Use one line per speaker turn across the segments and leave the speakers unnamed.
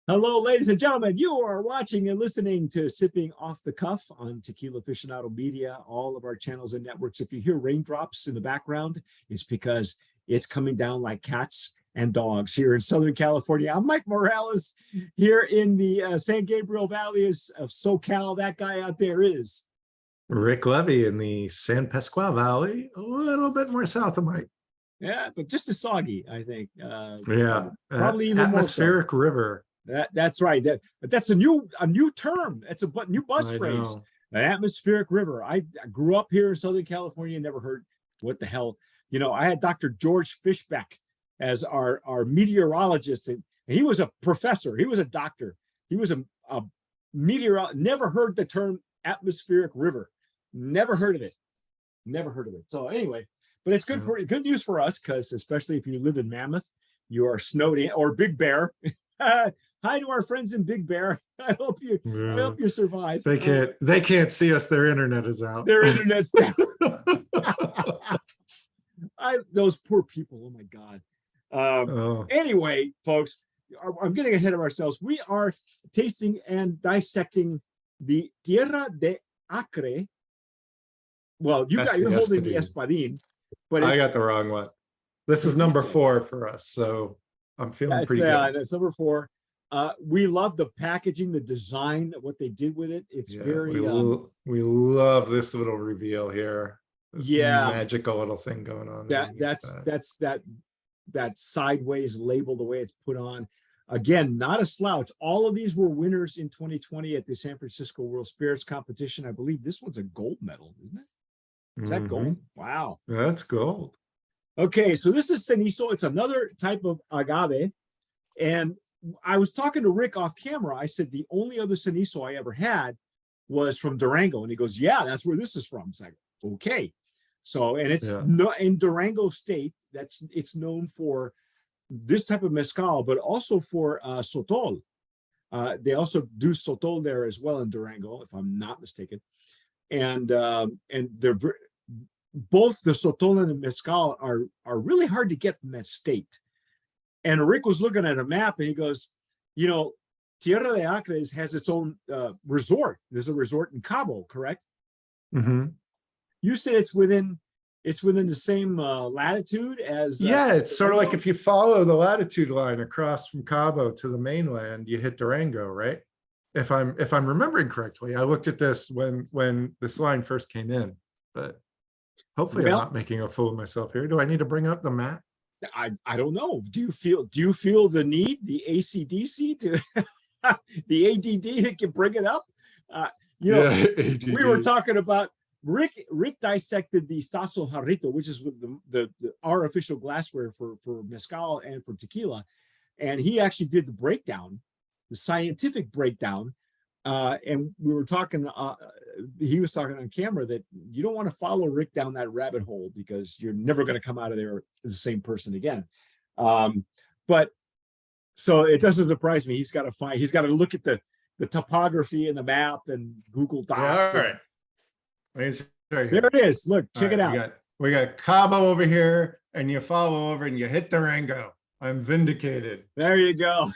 Hello, ladies and gentlemen. You are watching and listening to Sipping Off the Cuff on Tequila Aficionado Media, all of our channels and networks. If you hear raindrops in the background, it's because it's coming down like cats and dogs here in Southern California. I'm Mike Morales here in the San Gabriel Valley of SoCal. That guy out there is
Rick Levy in the San Pasqual Valley, a little bit more south of Mike.
Yeah, but just as soggy, I think.
Probably even atmospheric more so. River.
That's right. That's a new term. It's a new buzz phrase. An atmospheric river. I grew up here in Southern California, never heard what the hell. You know, I had Dr. George Fishbeck as our meteorologist, and he was a professor. He was a doctor. He was a meteorologist. Never heard the term atmospheric river. Never heard of it. Never heard of it. So anyway, but it's good news for us, because especially if you live in Mammoth, you are snowed in, or Big Bear. Hi to our friends in Big Bear. I hope you survive.
They can't see us. Their internet is out.
Their internet's down. Those poor people. Oh my God. Anyway, folks, I'm getting ahead of ourselves. We are tasting and dissecting the Tierra de Acre. Well, you're holding the Espadín, but
I got the wrong one. This is number 4 for us, so I'm feeling pretty good.
That's number 4. We love the packaging, the design, what they did with it. It's very.
We love this little reveal here. This magical little thing going on.
That sideways label, the way it's put on. Again, not a slouch. All of these were winners in 2020 at the San Francisco World Spirits Competition. I believe this one's a gold medal, isn't it? Is that gold? Wow.
That's gold.
Okay, so this is Cenizo. It's another type of agave. And I was talking to Rick off camera. I said, the only other Cenizo I ever had was from Durango. And he goes, yeah, that's where this is from. It's like, okay. So, and it's in Durango State. It's known for this type of mezcal, but also for sotol. They also do sotol there as well in Durango, if I'm not mistaken. And they're both the sotol and the mezcal are really hard to get from that state. And Rick was looking at a map and he goes, you know, Tierra de Acre has its own resort. There's a resort in Cabo, correct?
Mm-hmm.
You said it's within the same latitude as
it's sort of like if you follow the latitude line across from Cabo to the mainland, you hit Durango, right? If I'm remembering correctly. I looked at this when this line first came in, but hopefully I'm not making a fool of myself here. Do I need to bring up the map?
I don't know. Do you feel the need, the ACDC to the ADD that can bring it up? We were talking about Rick dissected the Tazo Jarrito, which is our official glassware for mezcal and for tequila, and he actually did the breakdown, the scientific breakdown, and we were talking. He was talking on camera that you don't want to follow Rick down that rabbit hole because you're never going to come out of there the same person again. But so it doesn't surprise me. He's got to look at the topography and the map and Google Docs.
All right.
There it is. Look, check it out.
We got Cabo over here, and you follow over and you hit Durango. I'm vindicated.
There you go.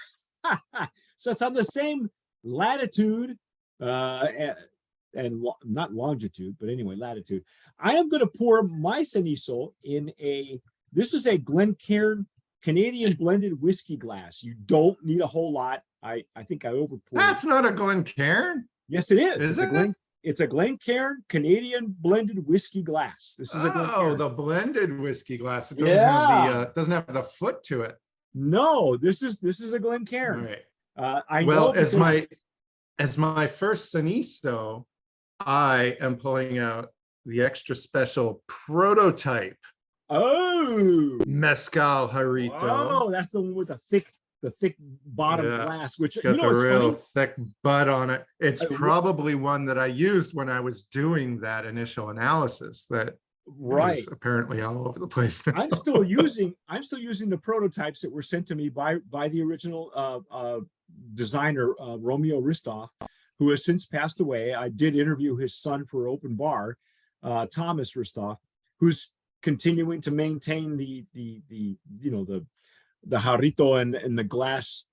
So it's on the same latitude and not longitude, but anyway, latitude. I am going to pour my Cenizo in this is a Glencairn Canadian blended whiskey glass. You don't need a whole lot. I think I overpoured.
That's not a Glencairn.
Yes, it is. It's a Glencairn Canadian blended whiskey glass. This is
the blended whiskey glass. It doesn't have doesn't have the foot to it.
No, this is a Glencairn.
Right.
I know
as my first Cenizo, I am pulling out the extra special prototype.
Oh,
Mezcal Hristov.
Oh, that's the one with the thick bottom glass, which
got the real thick butt on it. It's probably one that I used when I was doing that initial analysis that is apparently all over the place now.
I'm still using the prototypes that were sent to me by the original designer, Romeo Rustoff, who has since passed away. I did interview his son for Open Bar, Thomas Rustoff, who's continuing to maintain the jarrito and the glass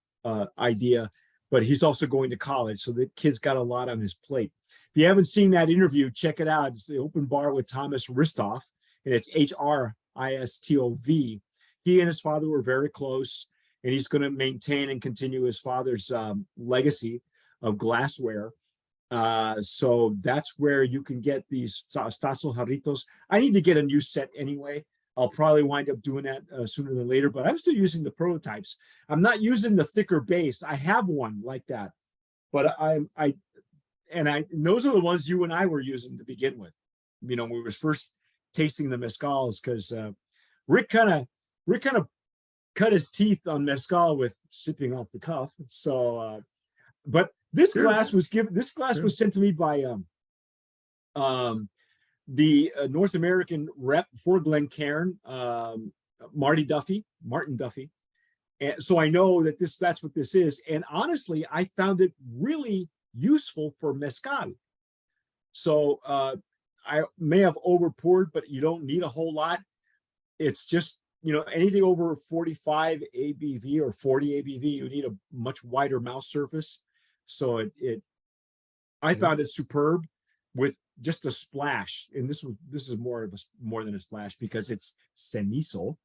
idea. but he's also going to college. So the kid's got a lot on his plate. If you haven't seen that interview, check it out. It's the open bar with Thomas Hristov, and it's Hristov. He and his father were very close, and he's going to maintain and continue his father's legacy of glassware. So that's where you can get these Tazo Jarritos. I need to get a new set anyway. I'll probably wind up doing that sooner than later, but I'm still using the prototypes. I'm not using the thicker base. I have one like that, but those are the ones you and I were using to begin with. You know, when we were first tasting the mezcals, because Rick kind of cut his teeth on mezcal with sipping off the cuff. So, but this glass was was sent to me by the North American rep for Glencairn, Martin Duffy. And so I know that that's what this is. And honestly, I found it really useful for mezcal. So I may have over poured, but you don't need a whole lot. It's just, you know, anything over 45 ABV or 40 ABV, you need a much wider mouth surface. So I found it superb with just a splash. And this is more than a splash because it's cenizo.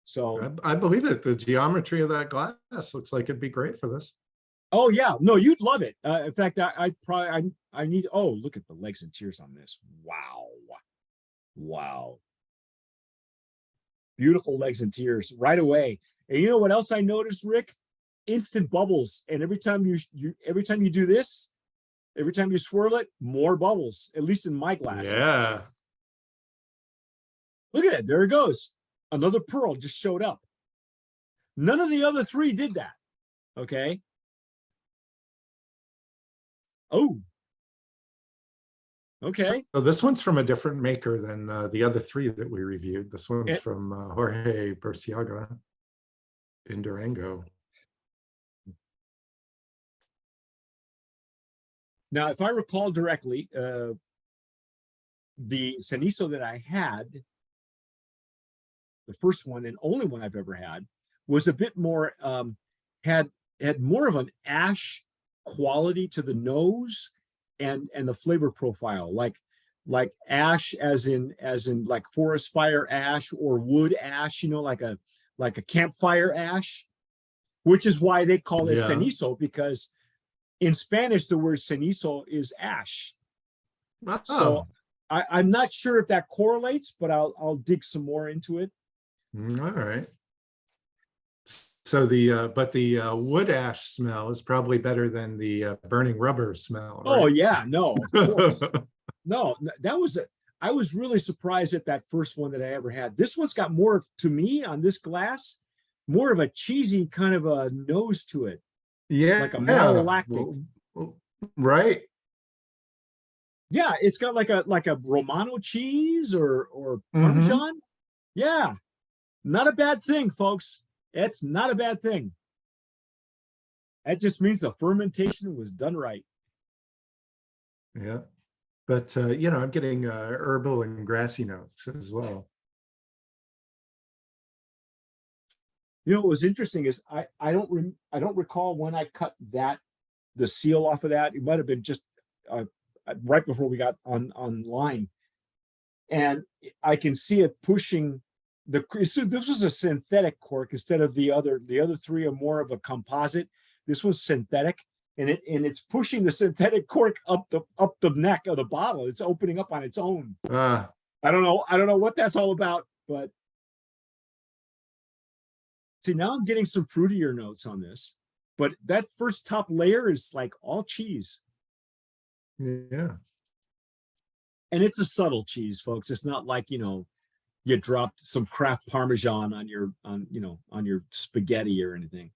So
I believe it. The geometry of that glass looks like it'd be great for this.
Oh yeah, no, you'd love it. In fact, I need. Oh, look at the legs and tears on this. Wow, beautiful legs and tears right away. And you know what else I noticed, Rick? Instant bubbles. And every time you do this, every time you swirl it, more bubbles. At least in my glass.
Yeah.
Look at it. There it goes. Another pearl just showed up. None of the other three did that. Okay. Oh. Okay.
So this one's from a different maker than the other three that we reviewed. This one's from Jorge Burciaga in Durango.
Now, if I recall directly, the Cenizo that I had, the first one and only one I've ever had, was a bit more, had more of an ash quality to the nose and the flavor profile, like ash as in like forest fire ash or wood ash, you know, like a campfire ash, which is why they call it cenizo, because in Spanish the word cenizo is ash. Oh. So I'm not sure if that correlates, but I'll dig some more into it.
All right. So the wood ash smell is probably better than the burning rubber smell. Right? Oh
yeah, no, of course. No, I was really surprised at that first one that I ever had. This one's got more, to me, on this glass, more of a cheesy kind of a nose to it.
Yeah,
like a malolactic.
Right.
Yeah, it's got like a Romano cheese or Parmesan. Mm-hmm. Yeah, not a bad thing, folks. It's not a bad thing. That just means the fermentation was done right.
Yeah, but you know, I'm getting herbal and grassy notes as well.
You know what was interesting is I don't recall when I cut the seal off of that. It might have been just right before we got online, and I can see it pushing this was a synthetic cork instead of the other three are more of a composite. This was synthetic, and it's pushing the synthetic cork up the neck of the bottle. It's opening up on its own. I don't know what that's all about, but see, now I'm getting some fruitier notes on this, but that first top layer is like all cheese.
Yeah.
And it's a subtle cheese, folks. It's not like, you know, you dropped some Kraft Parmesan on your spaghetti or anything.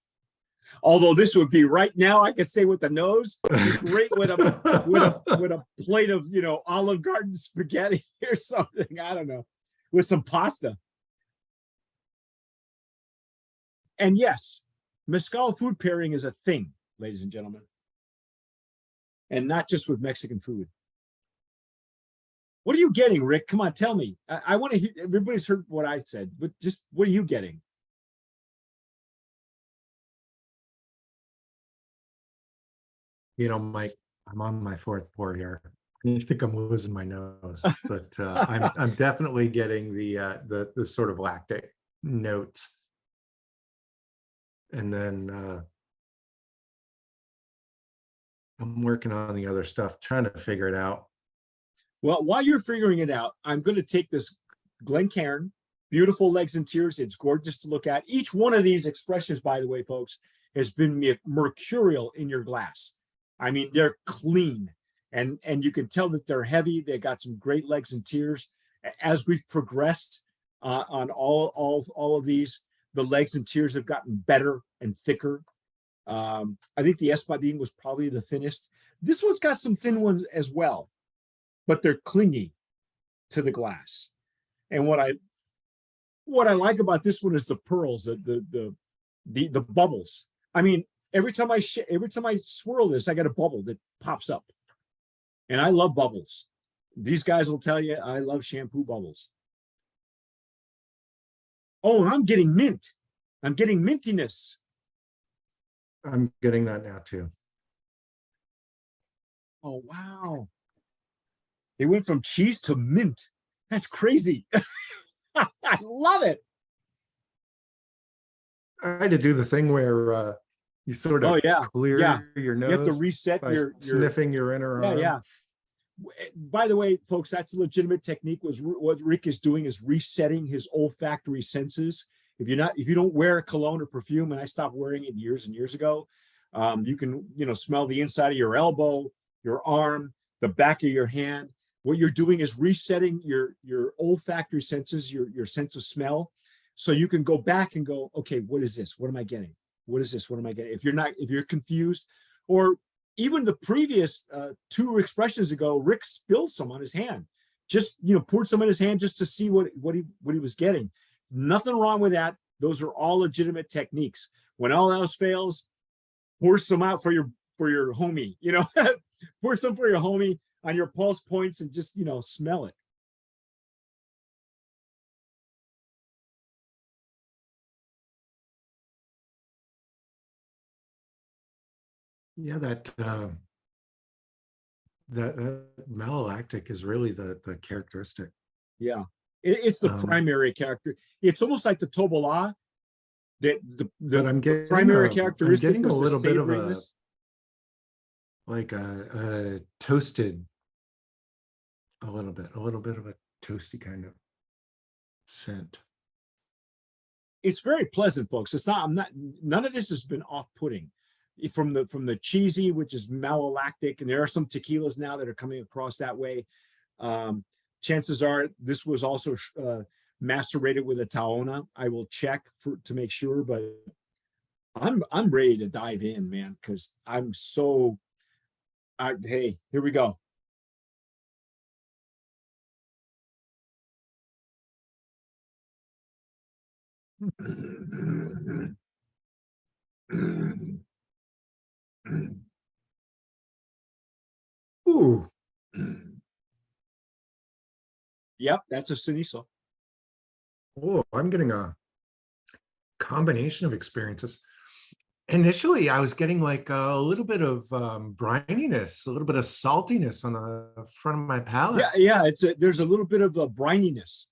Although this would be right now, I could say with the nose, great with a plate of, you know, Olive Garden spaghetti or something. I don't know, with some pasta. And yes, mezcal food pairing is a thing, ladies and gentlemen, and not just with Mexican food. What are you getting, Rick? Come on, tell me. I want to hear. Everybody's heard what I said, but just what are you getting?
Mike, I'm on my fourth pour here. I think I'm losing my nose, but I'm definitely getting the sort of lactic notes. And then I'm working on the other stuff, trying to figure it out.
Well, while you're figuring it out, I'm going to take this Glencairn, beautiful legs and tears. It's gorgeous to look at. Each one of these expressions, by the way, folks, has been mercurial in your glass. I mean, they're clean, and you can tell that they're heavy. They got some great legs and tears. As we've progressed on all of these, the legs and tears have gotten better and thicker. I think the Espadin was probably the thinnest. This one's got some thin ones as well, but they're clingy to the glass. And what I like about this one is the pearls, the bubbles. I mean, every time I swirl this, I get a bubble that pops up, and I love bubbles. These guys will tell you I love shampoo bubbles. Oh, I'm getting mint. I'm getting mintiness.
I'm getting that now too.
Oh, wow. It went from cheese to mint. That's crazy. I love it.
I had to do the thing where you sort of clear your nose.
You have to reset your
sniffing your inner arm.
Yeah. By the way, folks, that's a legitimate technique. What Rick is doing is resetting his olfactory senses. If you don't wear cologne or perfume, and I stopped wearing it years and years ago, you can smell the inside of your elbow, your arm, the back of your hand. What you're doing is resetting your olfactory senses, your sense of smell, so you can go back and go, okay, what is this? What am I getting? What is this? What am I getting? If you're confused, or even the previous two expressions ago, Rick spilled some on his hand, just poured some in his hand just to see what he was getting. Nothing wrong with that. Those are all legitimate techniques. When all else fails, pour some out for your homie. Pour some for your homie on your pulse points and just smell it.
Yeah, that malolactic is really the characteristic.
Yeah, it's the primary character. It's almost like the Tobola. The primary characteristic.
I'm getting a little bit of a toasted, a little bit of a toasty kind of scent.
It's very pleasant, folks. None of this has been off-putting. From the cheesy, which is malolactic, and there are some tequilas now that are coming across that way. Chances are this was also macerated with a Taona. I will check to make sure, but I'm ready to dive in, man, because I'm so. Hey, here we go.
Ooh.
Yep, that's a Cenizo.
Oh, I'm getting a combination of experiences. Initially, I was getting like a little bit of brininess, a little bit of saltiness on the front of my palate.
Yeah, there's a little bit of a brininess.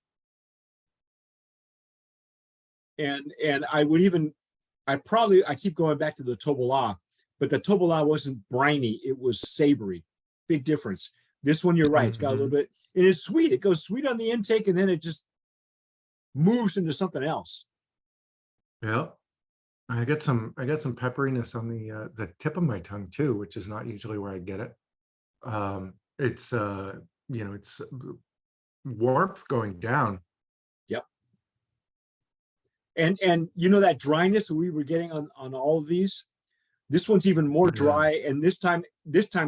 And I keep going back to the Tobola, but the Tobola wasn't briny, it was savory. Big difference. This one, you're right, it's got a little bit, and it's sweet. It goes sweet on the intake, and then it just moves into something else.
Yeah. I get some pepperiness on the tip of my tongue too, which is not usually where I get it. It's it's warmth going down.
Yep. And that dryness we were getting on all of these, this one's even more dry, and this time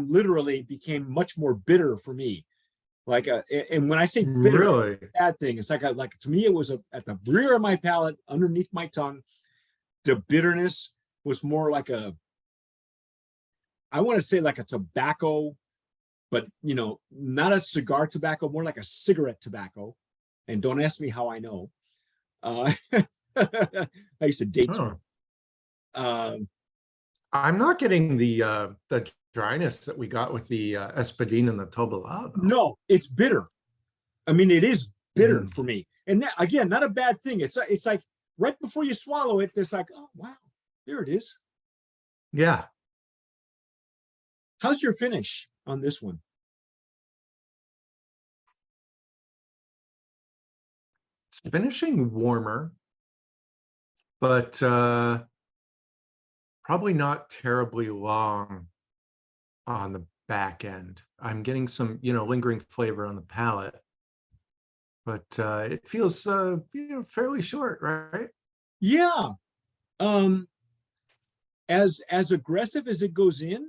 literally became much more bitter for me. And when I say bitter,
really?
It's a bad thing. It's like to me, it was at the rear of my palate, underneath my tongue. The bitterness was more like I want to say like a tobacco, but not a cigar tobacco, more like a cigarette tobacco. And don't ask me how I know. I used to date.
I'm not getting the dryness that we got with the Espadin and the Tobalá, though.
No, it's bitter. I mean, it is bitter
Mm,
for me. And that, again, not a bad thing. It's like right before you swallow it, there's like, oh wow, there it is.
yeah,
How's your finish on this one?
it's finishing warmer, but probably not terribly long on the back end. I'm getting some, lingering flavor on the palate, but it feels, fairly short, right?
Yeah. Um, as aggressive as it goes in,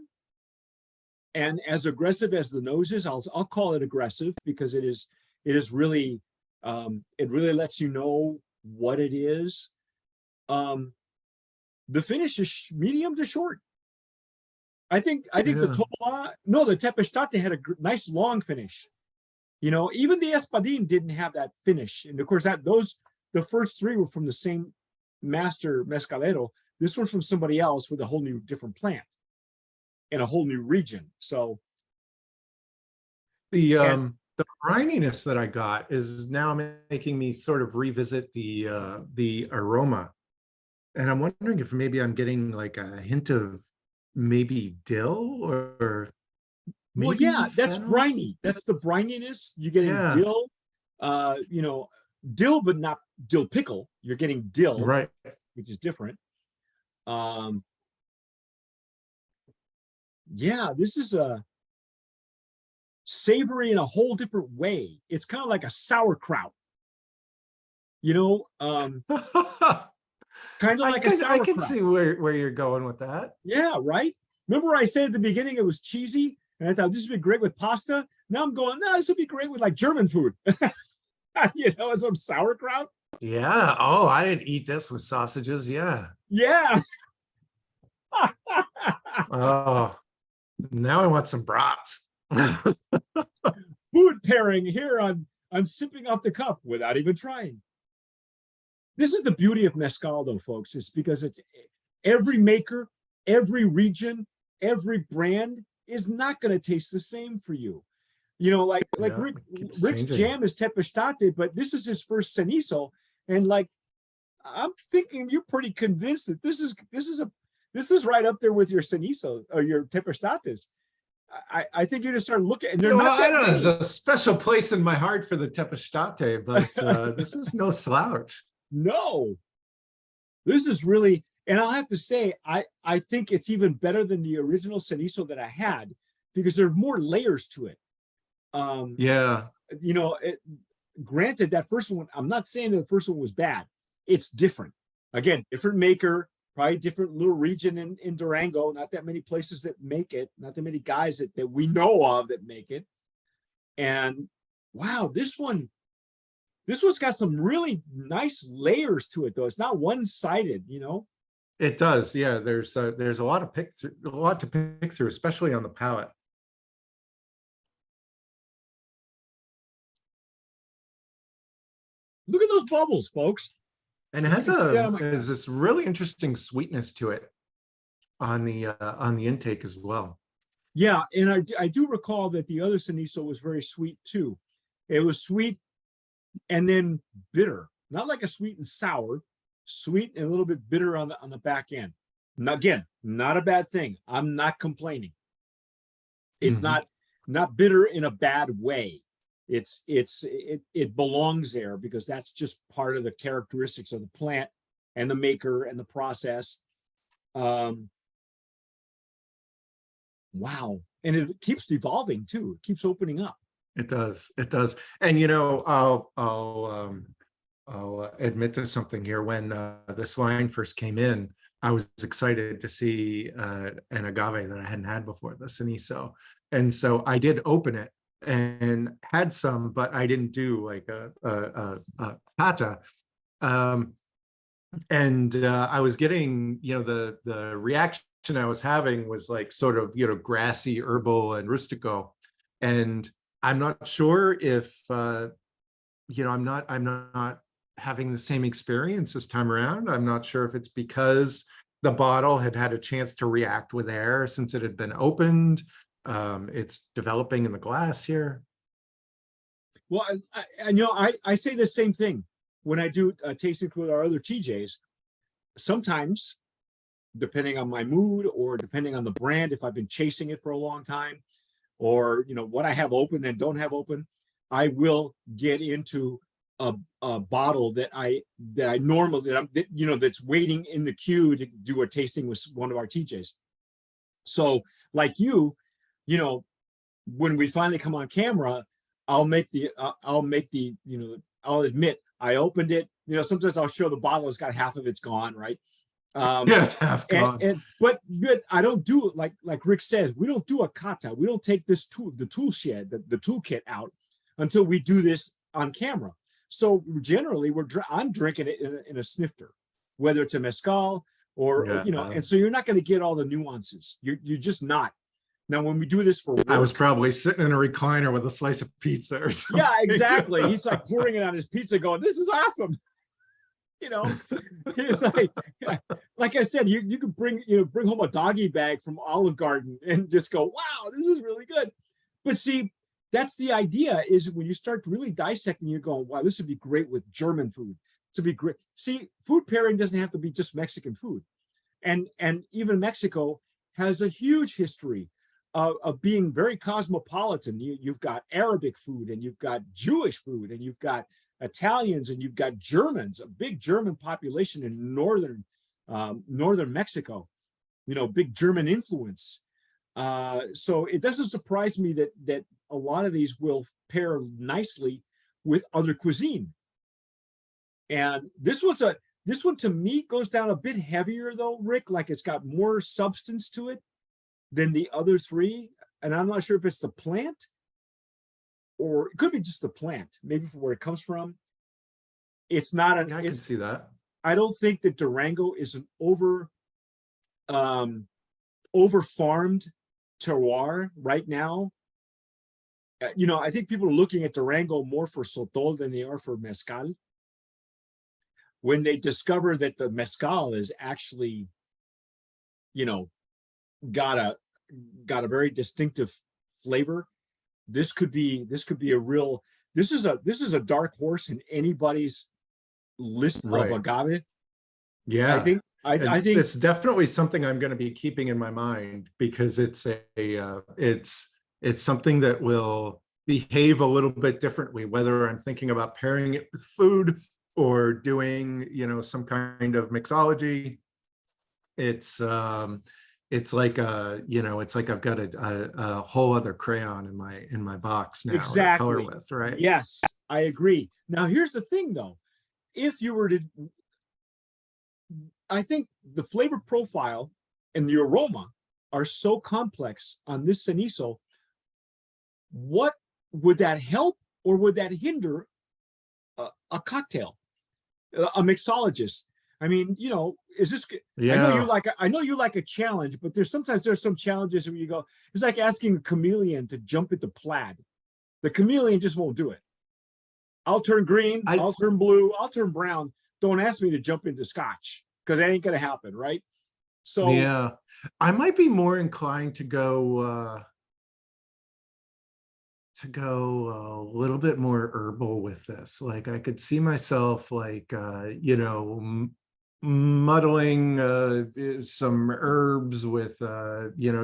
and as aggressive as the nose is, I'll call it aggressive because it is really it really lets you know what it is. Um, the finish is medium to short. I think the
Yeah,
Topola, no, the Tepestate had a nice long finish. Even the Espadin didn't have that finish, and of course the first three were from the same master mezcalero. This one's from somebody else with a whole new different plant in a whole new region. So
the
and
the brininess that I got is now making me sort of revisit the aroma, and I'm wondering if maybe I'm getting like a hint of maybe dill or
well,
maybe
yeah, that's
fennel.
briny. That's the brininess. You're getting
Yeah,
dill, uh, you know, dill, but not dill pickle. You're getting dill,
right.
which is different. Um, yeah, this is a savory in a whole different way. It's kind of like a sauerkraut, you know, um, kind of like a
I can
sauerkraut.
see where you're going with that.
Yeah, right. Remember I said at the beginning it was cheesy, and I thought this would be great with pasta. Now I'm going, no, this would be great with like German food, some sauerkraut.
Yeah. Oh, I'd eat this with sausages. Yeah.
Yeah.
Oh, now I want some brats.
Food pairing here on sipping off the cup without even trying. This is the beauty of mezcal, though, folks. It's because it's every maker, every region, every brand is not going to taste the same for you. Like
Yeah, it keeps
Rick's
changing.
jam is Tepestate, but this is his first Cenizo, and like I'm thinking you're pretty convinced that this is right up there with your Cenizo or your Tepestates. I think you just start looking, and they're
Well,
not
I
that
don't know. There's
many.
a special place in my heart for the tepestate, but this is no slouch.
No, this is really, and I'll have to say, I think it's even better than the original Cenizo that I had because there are more layers to it. Um,
Yeah,
you know, it, Granted, that first one, I'm not saying that the first one was bad. It's different. Again, different maker, probably different little region in Durango. Not that many places that make it, not that many guys that we know of that make it. And wow, this one's got some really nice layers to it, though. It's not one-sided.
it does. Yeah, there's a lot of a lot to pick through, especially on the palate.
Look at those bubbles, folks.
And it
If you
has
can see that on my
there's this really interesting sweetness to it on the intake as well.
yeah, and I do recall that the other Cenizo was very sweet too. It was sweet and then bitter, not like a sweet and sour, sweet and a little bit bitter on the back end. Now, again, not a bad thing. I'm not complaining. It's
Mhm.
not bitter in a bad way. It belongs there because that's just part of the characteristics of the plant and the maker and the process. Um, wow, and it keeps evolving too. It keeps opening up.
It does. It does. And I'll admit to something here. When this line first came in, I was excited to see an agave that I hadn't had before, the Cenizo. And so I did open it and had some, but I didn't do like a pata. Um, and I was getting, the reaction I was having was like sort of, grassy, herbal, and rustico. And I'm not sure if I'm not having the same experience this time around. I'm not sure if it's because the bottle had had a chance to react with air since it had been opened. It's developing in the glass here.
Well, I say the same thing when I do tastings with our other TJs. Sometimes, depending on my mood or depending on the brand, if I've been chasing it for a long time, or what I have open and don't have open, I will get into a bottle that I normally that's waiting in the queue to do a tasting with one of our TJs. So like when we finally come on camera, I'll admit I opened it. Sometimes I'll show the bottle has got half of it's gone, right?
Yes, half gone.
But I don't do it like Rick says. We don't do a kata. We don't take the tool shed, the toolkit out until we do this on camera. So generally, I'm drinking it in a snifter, whether it's a mezcal or and so you're not going to get all the nuances. You're just not. Now, when we do this for work,
I was probably sitting in a recliner with a slice of pizza or something.
Yeah, exactly. He's like pouring it on his pizza, going, "This is awesome." He's like I said, you could bring home a doggy bag from Olive Garden and just go, "Wow, this is really good." But see, that's the idea, is when you start really dissecting, you're going, "Wow, this would be great with German food. This would be great." See, food pairing doesn't have to be just Mexican food, and even Mexico has a huge history of being very cosmopolitan. You've got Arabic food, and you've got Jewish food, and you've got Italians, and you've got Germans, a big German population in northern Mexico, big German influence. So it doesn't surprise me that a lot of these will pair nicely with other cuisine. And this one to me goes down a bit heavier though, Rick, like it's got more substance to it than the other three. And I'm not sure if it's the plant, or it could be just the plant, maybe from where it comes from. It's not an.
Yeah, I can see that.
I don't think that Durango is an over farmed terroir right now. I think people are looking at Durango more for sotol than they are for mezcal. When they discover that the mezcal is actually, got a very distinctive flavor, this could be a real. This is a dark horse in anybody's list of agave.
Yeah,
I think
it's definitely something I'm going to be keeping in my mind, because it's something that will behave a little bit differently, whether I'm thinking about pairing it with food or doing some kind of mixology. It's like I've got a whole other crayon in my box now to color with, right?
Yes, I agree. Now here's the thing though, if you were to, I think the flavor profile and the aroma are so complex on this Cenizo. What would that help or would that hinder a cocktail, a mixologist? I mean, is this? Yeah. I know you like a challenge, but there's some challenges where you go, it's like asking a chameleon to jump into plaid. The chameleon just won't do it. I'll turn green, I'll turn blue, I'll turn brown. Don't ask me to jump into scotch, because that ain't gonna happen, right? So
yeah, I might be more inclined to go a little bit more herbal with this. Like I could see myself muddling some herbs with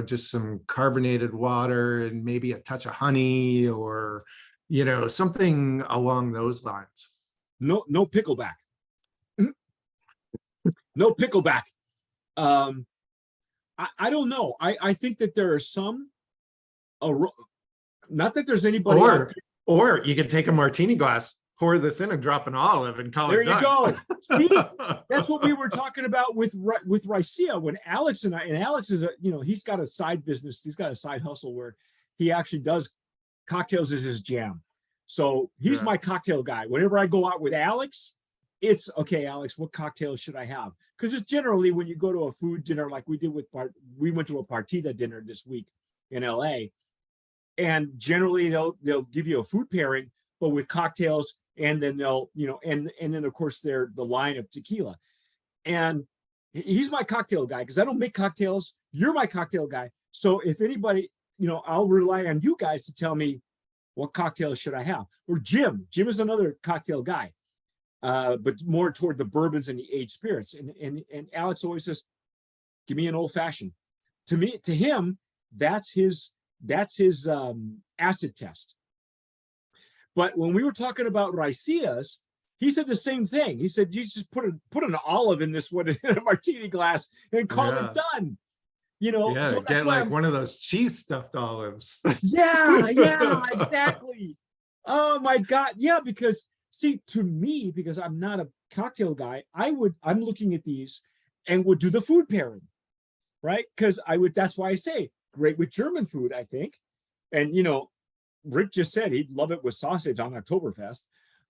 just some carbonated water and maybe a touch of honey, or something along those lines.
No pickleback. No pickleback. I don't know. I think that there are some, not that there's anybody,
or you could take a martini glass, pour this in and drop an olive and call it done.
There you go. See, that's what we were talking about with Ricea, when Alex is he's got a side business, he's got a side hustle where he actually does cocktails as his jam. So he's my cocktail guy. Whenever I go out with Alex, it's okay, Alex, what cocktail should I have? Because it's generally when you go to a food dinner, like we went to a partita dinner this week in LA, and generally they'll give you a food pairing, but with cocktails, and then they'll and then of course they're the line of tequila. And He's my cocktail guy because I don't make cocktails. You're my cocktail guy. So if anybody, I'll rely on you guys to tell me what cocktails should I have. Or Jim. Jim is another cocktail guy, but more toward the bourbons and the aged spirits. And Alex always says, give me an old fashioned. To him, that's his acid test. But when we were talking about raicillas, he said the same thing. He said, you just put an olive in this one in a martini glass and call it done.
So get like one of those cheese stuffed olives.
Yeah, exactly. Oh my God. Yeah, because see, to me, because I'm not a cocktail guy, I'm looking at these and would do the food pairing, right? Because that's why I say great with German food, I think. And Rick just said he'd love it with sausage on Oktoberfest.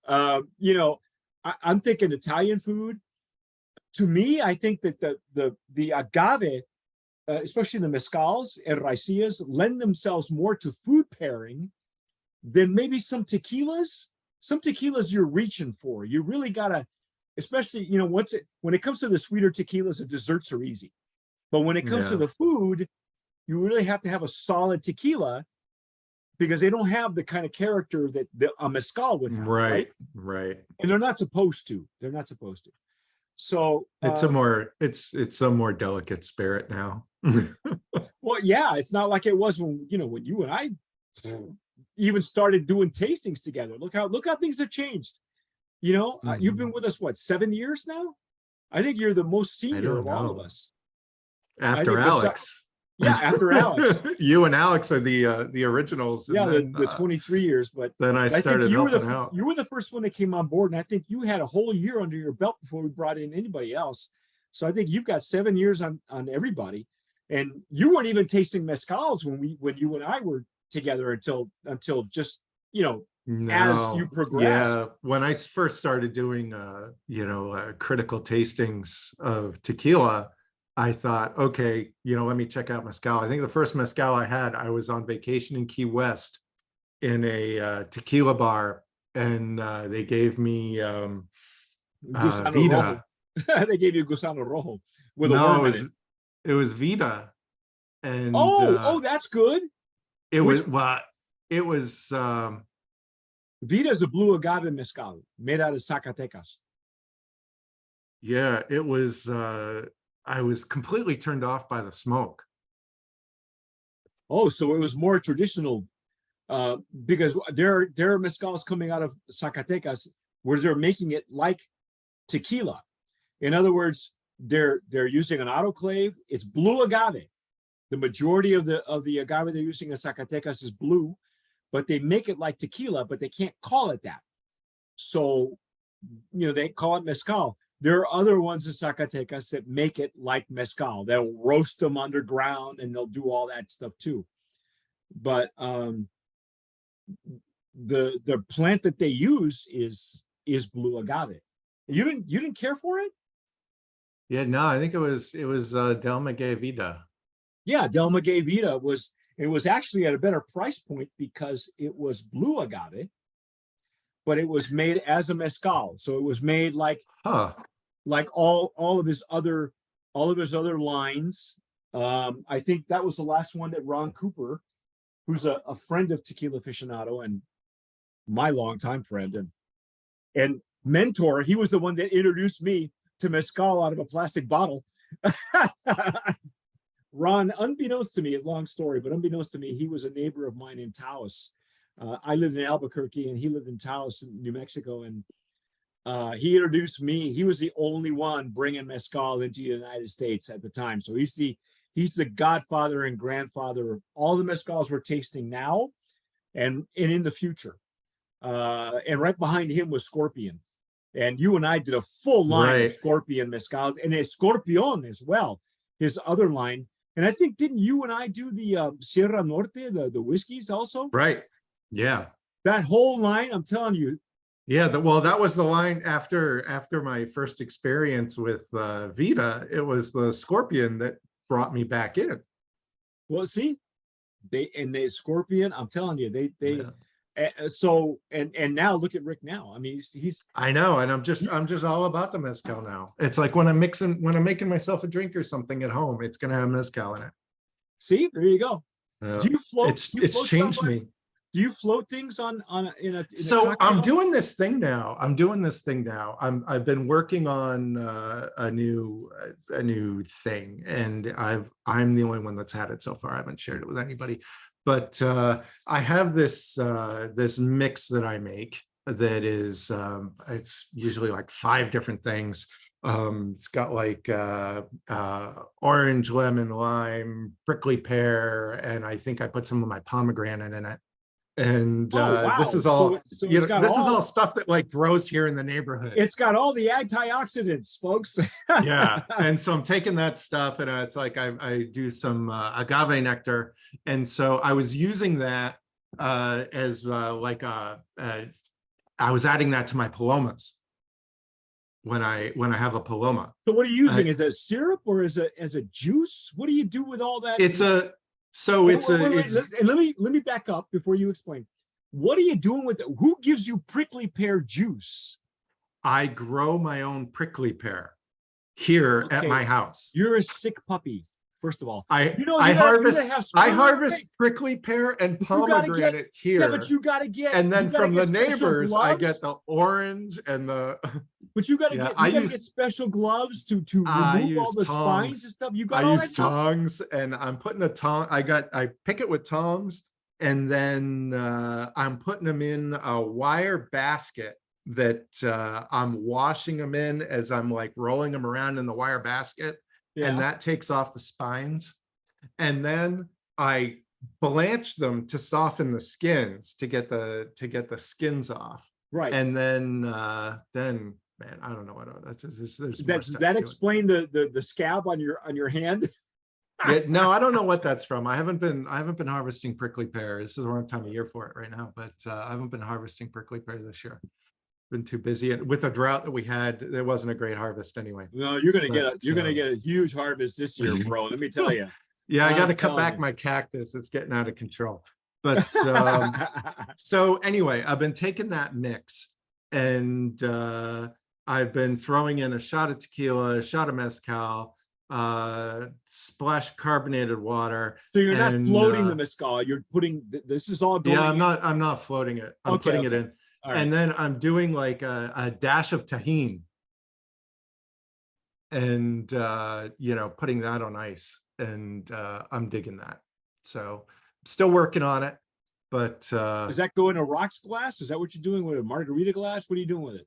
I'm thinking Italian food. To me, I think that the agave, especially the mezcals and raicillas, lend themselves more to food pairing than maybe some tequilas. Some tequilas you're reaching for. You really gotta, especially when it comes to the sweeter tequilas, the desserts are easy. But when it comes to the food, you really have to have a solid tequila, because they don't have the kind of character that a mezcal would have. Right. And they're not supposed to. So
it's a more delicate spirit now.
Well, yeah, it's not like it was when you and I even started doing tastings together. Look how things have changed. You've been with us, what, 7 years now? I think you're the most senior of all of us.
After Alex.
Yeah, after Alex.
You and Alex are the originals.
Yeah, the 23 years. But
then I started helping out.
You were the first one that came on board, and I think you had a whole year under your belt before we brought in anybody else. So I think you've got 7 years on everybody. And you weren't even tasting mezcals when you and I were together until just as you progressed.
Yeah, when I first started doing critical tastings of tequila, I thought, okay, let me check out mezcal. I think the first mezcal I had, I was on vacation in Key West in a tequila bar, and they gave me Vida.
They gave you Gusano Rojo with a worm in it.
It was Vida. And
that's good.
It was
Vida is a blue agave mezcal made out of Zacatecas.
Yeah, it was. I was completely turned off by the smoke.
Oh, so it was more traditional, because there are mezcals coming out of Zacatecas where they're making it like tequila. In other words, they're using an autoclave. It's blue agave. The majority of the agave they're using in Zacatecas is blue, but they make it like tequila, but they can't call it that. So, they call it mezcal. There are other ones in Zacatecas that make it like mezcal. They'll roast them underground and they'll do all that stuff too. But the plant that they use is blue agave. You didn't care for it?
Yeah, no, I think it was Del Maguey Vida.
Yeah, Del Maguey Vida was actually at a better price point because it was blue agave, but it was made as a mezcal. So it was made like all of his other lines. I think that was the last one that Ron Cooper, who's a friend of Tequila Aficionado and my longtime friend and mentor, he was the one that introduced me to mezcal out of a plastic bottle. Ron, unbeknownst to me, a long story, but unbeknownst to me, he was a neighbor of mine in Taos. I lived in Albuquerque and he lived in Taos, New Mexico. And he introduced me. He was the only one bringing mezcal into the United States at the time. So he's the godfather and grandfather of all the mezcals we're tasting now and in the future. And right behind him was Scorpion. And you and I did a full line of Scorpion mezcals and a Scorpion as well, his other line. And I think, didn't you and I do the Sierra Norte, the whiskeys also?
Right. Yeah.
That whole line, I'm telling you.
Yeah. Well, that was the line after my first experience with Vida. It was the Scorpion that brought me back in.
Well, see, the Scorpion, I'm telling you, So, and now look at Rick now. I mean, he's
I know, and I'm just all about the mezcal now. It's like when I'm making myself a drink or something at home, it's gonna have mezcal in it.
see, there you go.
Yeah.
Do you float?
It's
do you float stuff
changed me.
Do you float things in a
So I'm
cocktail?
doing this thing now. I've been working on a new thing, and I'm the only one that's had it so far. I haven't shared it with anybody, but I have this mix that I make that is it's usually like 5 different things. It's got like orange, lemon, lime, prickly pear, and I think I put some of my pomegranate in it. And
Oh wow!
this is all,
So
you
it's
know,
got
this is
all
all stuff that like grows here in the neighborhood.
it's got all the antioxidants, folks.
Yeah, and so I'm taking that stuff, and it's like I do some agave nectar, and so I was using that as like I was adding that to my palomas when I have a paloma.
So what are you using? Is it syrup or is it as a juice? What do you do with all that?
It's a so
Wait,
it's
wait,
a
wait,
it's
and let me back up before you explain. What are you doing with it? Who gives you prickly pear juice?
I grow my own prickly pear here at
Okay.
my house.
You're a sick puppy, first of all.
I
You know,
I
you gotta
harvest
have
I
spring
harvest
break.
prickly pear and
But you gotta get-
pomegranate here.
Yeah, but you gotta get
And then
you gotta
from the
get special
neighbors, I
gloves.
get the orange and the
But you gotta
Yeah,
get
I
you gotta
use-
get special gloves to
I
remove all
use
the spines
tongs.
and stuff. You
I
got all that
use
stuff.
tongs, and I'm putting the tong. I pick it with tongs, and then I'm putting them in a wire basket that I'm washing them in as I'm like rolling them around in the wire basket,
Yeah.
and that takes off the spines. And then I blanch them to soften the skins to get the skins off.
Right.
And then man, I don't know what there's more
Does
steps
that
to it.
explain the scab on your hand?
Yeah, no, I don't know what that's from. I haven't been harvesting prickly pear. This is the wrong time of year for it right now, but I haven't been harvesting prickly pear this year. Been too busy, and with the drought that we had, there wasn't a great harvest anyway.
No, you're gonna
But,
get a huge harvest this year, bro. Let me tell you.
Yeah, I got to
I'm
cut
telling
back
you.
my cactus. It's getting out of control. But so anyway, I've been taking that mix, and I've been throwing in a shot of tequila, a shot of mezcal, splash carbonated water.
So you're not
and,
floating the mezcal. You're putting this is all going.
Yeah,
in.
I'm not floating it. I'm
Okay,
putting it
okay.
in.
All right.
And then I'm doing like a dash of tahini, and you know, putting that on ice, and I'm digging that. So still working on it, but
Does that go in a rocks glass? Is that what you're doing with a margarita glass? What are you doing with it?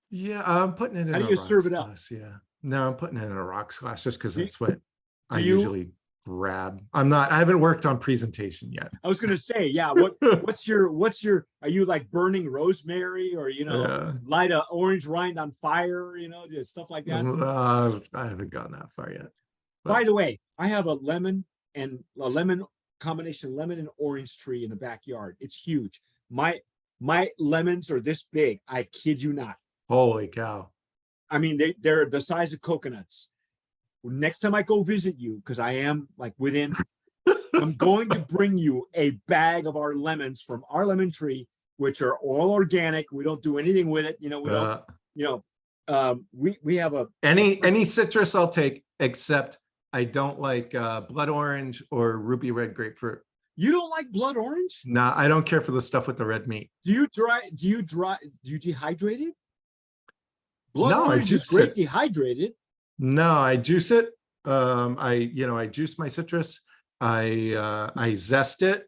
yeah, I'm putting it in
How do
a
you
rocks
serve it up?
glass. Yeah, no, I'm putting it in a rocks glass just because
Do-
that's what I
do you-
usually grab. I haven't worked on presentation yet.
I was gonna say, yeah. What's your? Are you like burning rosemary, or
Yeah.
light a orange rind on fire? Just stuff like that.
I haven't gotten that far yet.
By the way, I have a lemon combination lemon and orange tree in the backyard. It's huge. My lemons are this big. I kid you not.
Holy cow.
I mean, they're the size of coconuts. Next time I go visit you, because I am like I'm going to bring you a bag of our lemons from our lemon tree, which are all organic. We don't do anything with it. We don't, we have
any citrus I'll take, except I don't like blood orange or ruby red grapefruit.
You don't like blood orange?
Nah, I don't care for the stuff with the red meat.
Do you dehydrate it? Blood
No, I
orange is
juice
great
it.
dehydrated.
No, I juice it. I juice my citrus. I zest it,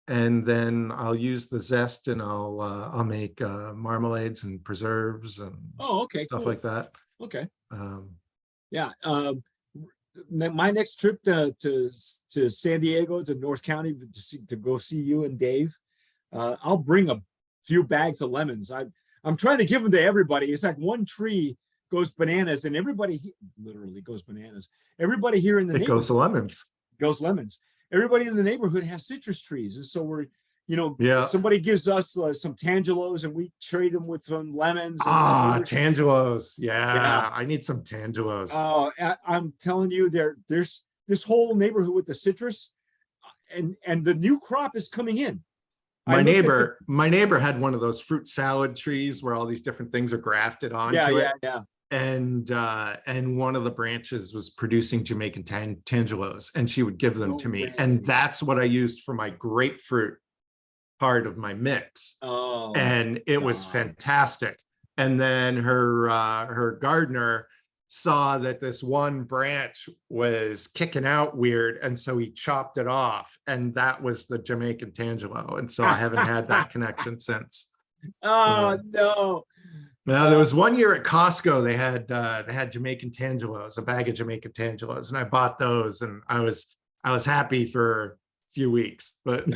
and then I'll use the zest, and I'll make marmalades and preserves and
Okay,
stuff
cool.
like that.
Okay.
Um,
Yeah. My next trip to San Diego, to North County, to go see you and Dave, I'll bring a few bags of lemons. I'm trying to give them to everybody. It's like one tree goes bananas, and everybody literally goes bananas. Everybody here in the
it goes to lemons.
goes lemons. Everybody in the neighborhood has citrus trees, and so we're,
Yeah.
somebody gives us some tangelos, and we trade them with some lemons.
Tangelos. Yeah,
Yeah.
I need some tangelos.
Oh, I'm telling you, there's this whole neighborhood with the citrus, and the new crop is coming in. I
My
looked at the,
neighbor had one of those fruit salad trees where all these different things are grafted onto it.
yeah.
And one of the branches was producing Jamaican tangelos, and she would give them
No
to me. And
way.
that's what I used for my grapefruit part of my mix.
Oh my
And it was
God.
fantastic. And then her gardener saw that this one branch was kicking out weird, and so he chopped it off, and that was the Jamaican tangelo. And so I haven't had that connection since.
Oh no.
Now there was one year at Costco, they had Jamaican tangelos, a bag of Jamaican tangelos, and I bought those, and I was happy for a few weeks. But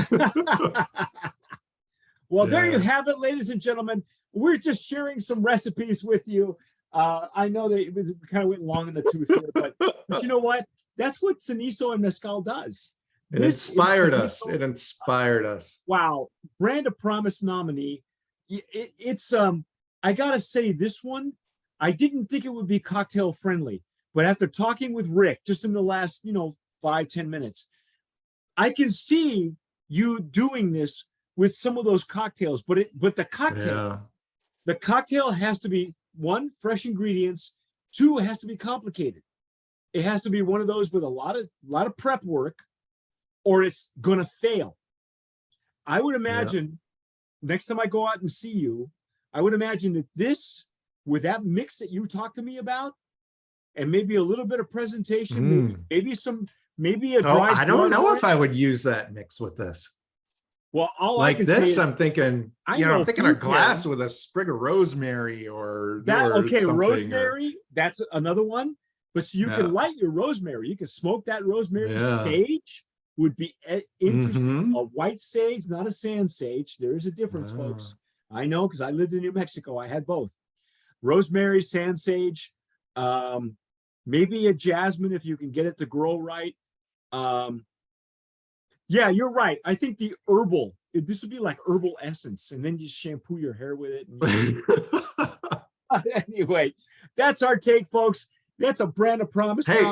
Well, there you
yeah.
have it, ladies and gentlemen. We're just sharing some recipes with you. I know that it kind of went long in the tooth here, but you know what? That's what Cenizo and Mezcal does.
It
This is
inspired us.
Cenizo.
It inspired us.
Wow, brand of promise nominee. It's I gotta say, this one, I didn't think it would be cocktail friendly, but after talking with Rick just in the last 5-10 minutes, I can see you doing this with some of those cocktails. But
Yeah.
the cocktail has to be, one, fresh ingredients. Two, it has to be complicated. It has to be one of those with a lot of prep work, or it's gonna fail. I would imagine next time I go out and see you, I would imagine that this, with that mix that you talked to me about, and maybe a little bit of presentation, maybe a
Oh,
dry.
I don't know if
orange.
I would use that mix with this.
Well, all I
Like
can say
this,
is
I'm thinking,
I
I'm
know
thinking a
food
glass
pairing.
with a sprig of rosemary or
Okay,
something.
rosemary, that's another one. But so you
Yeah.
can light your rosemary. You can smoke that rosemary.
Yeah.
Sage would be interesting.
Mm-hmm.
A white sage, not a sand sage. There is a difference, folks. I know, because I lived in New Mexico. I had both. Rosemary, sand sage, maybe a jasmine if you can get it to grow right. Yeah, you're right. I think the herbal, this would be like herbal essence, and then you shampoo your hair with it. Anyway, that's our take, folks. That's a brand of promise.
Hey,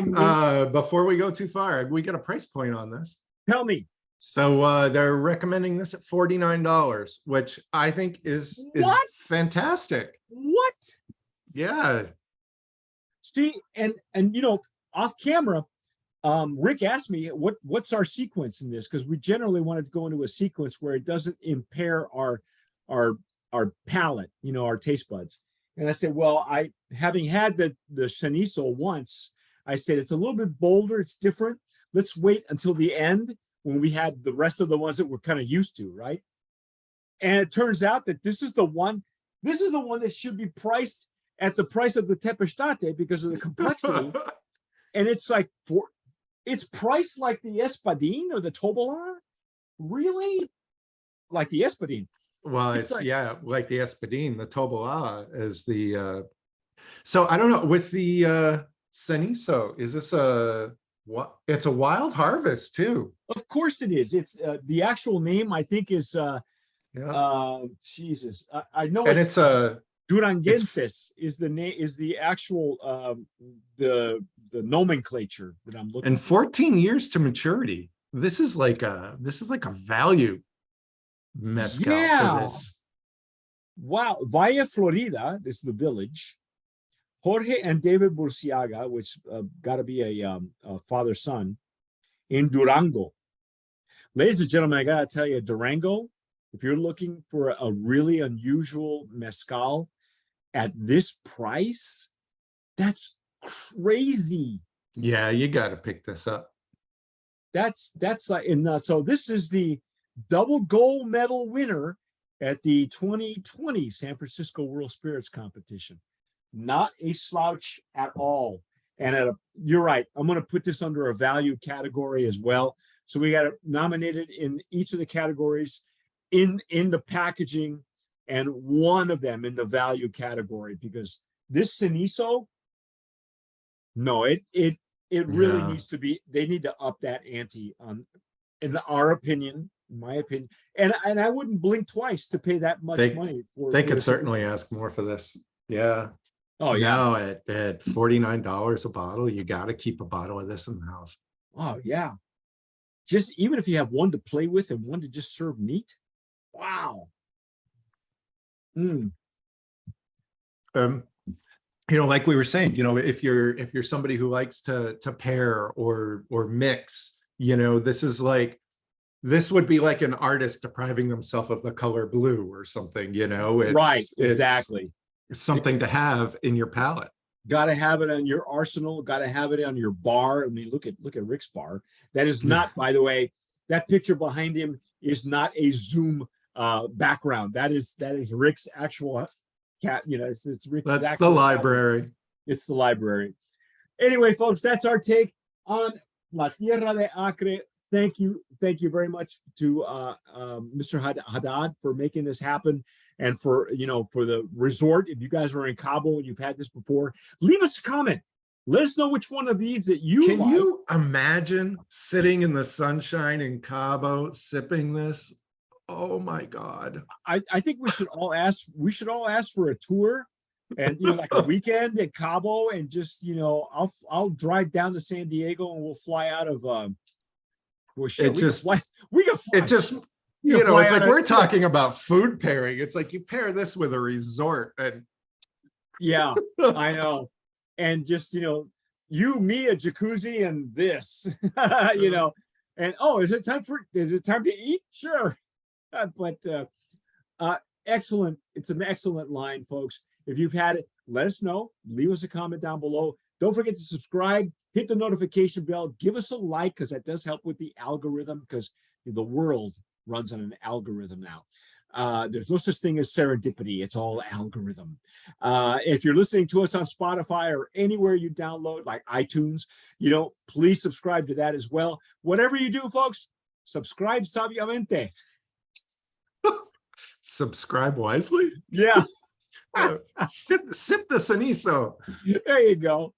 before we go too far, we got a price point on this.
Tell me.
So they're recommending this at $49, which I think is
What?
fantastic.
What?
Yeah.
See, and off camera, Rick asked me what's our sequence in this, because we generally wanted to go into a sequence where it doesn't impair our palate, our taste buds. And I said, well, having had the Cenizo once, I said it's a little bit bolder, it's different. Let's wait until the end when we had the rest of the ones that we're kind of used to, right? And it turns out that this is the one that should be priced at the price of the Tempestate because of the complexity. And it's like it's priced like the Espadin or the Tobolan. Really? Like the Espadin.
Well, it's like the Espadin, the Tobola is the so I don't know, with the Cenizo, is this it's a wild harvest too?
Of course it is. It's the actual name, I think, is Jesus. I know,
and it's a
Duranguensis is the name, is the actual the nomenclature that I'm looking
and 14 years to maturity. This is like a value mezcal for this.
Wow. Valle Florida is the village. Jorge and David Burciaga, which got to be a father-son, in Durango. Ladies and gentlemen, I got to tell you, Durango, if you're looking for a really unusual mezcal at this price, that's crazy.
Yeah, you got to pick this up.
That's like, and so this is the double gold medal winner at the 2020 San Francisco World Spirits Competition. Not a slouch at all. And you're right, I'm going to put this under a value category as well. So we got it nominated in each of the categories in the packaging, and one of them in the value category, because this Cenizo, no, it really needs to be, they need to up that ante on, in our opinion, in my opinion. And I wouldn't blink twice to pay that much money for.
They could certainly ask more for this. Yeah.
Oh yeah.
Now at $49 a bottle, you got to keep a bottle of this in the house.
Oh yeah. Just even if you have one to play with and one to just serve neat. Wow. Mm.
Um, you know, like we were saying, you know, if you're somebody who likes to pair or mix, you know, this would be like an artist depriving themselves of the color blue or something, you know.
Right,
It's
exactly.
something to have in your palette.
Got to have it on your arsenal. Got to have it on your bar. I mean, look at Rick's bar. That is not, by the way, that picture behind him is not a Zoom background. That is Rick's actual cat. You know, it's Rick's.
That's the library.
It's the library. Anyway, folks, that's our take on La Tierra de Acre. Thank you very much to Mr. Haddad for making this happen, and for for the resort. If you guys are in Cabo and you've had this before, leave us a comment. Let us know which one of these that you
Can
like.
you imagine sitting in the sunshine in Cabo sipping this? Oh my God.
I think we should all ask for a tour, and like a weekend at Cabo, and just I'll drive down to San Diego, and we'll fly out of we can fly.
It just, you know, it's like we're talking about food pairing. It's like you pair this with a resort, and
yeah, I know. And just, you, me, a jacuzzi, and this, and is it time to eat? Sure. But excellent. It's an excellent line, folks. If you've had it, let us know. Leave us a comment down below. Don't forget to subscribe, hit the notification bell, give us a like, because that does help with the algorithm, because the world runs on an algorithm now. There's no such thing as serendipity. It's all algorithm. If you're listening to us on Spotify or anywhere you download, like iTunes, please subscribe to that as well. Whatever you do, folks, subscribe sabiamente.
Subscribe wisely.
Yeah.
Sip the cenizo.
There you go.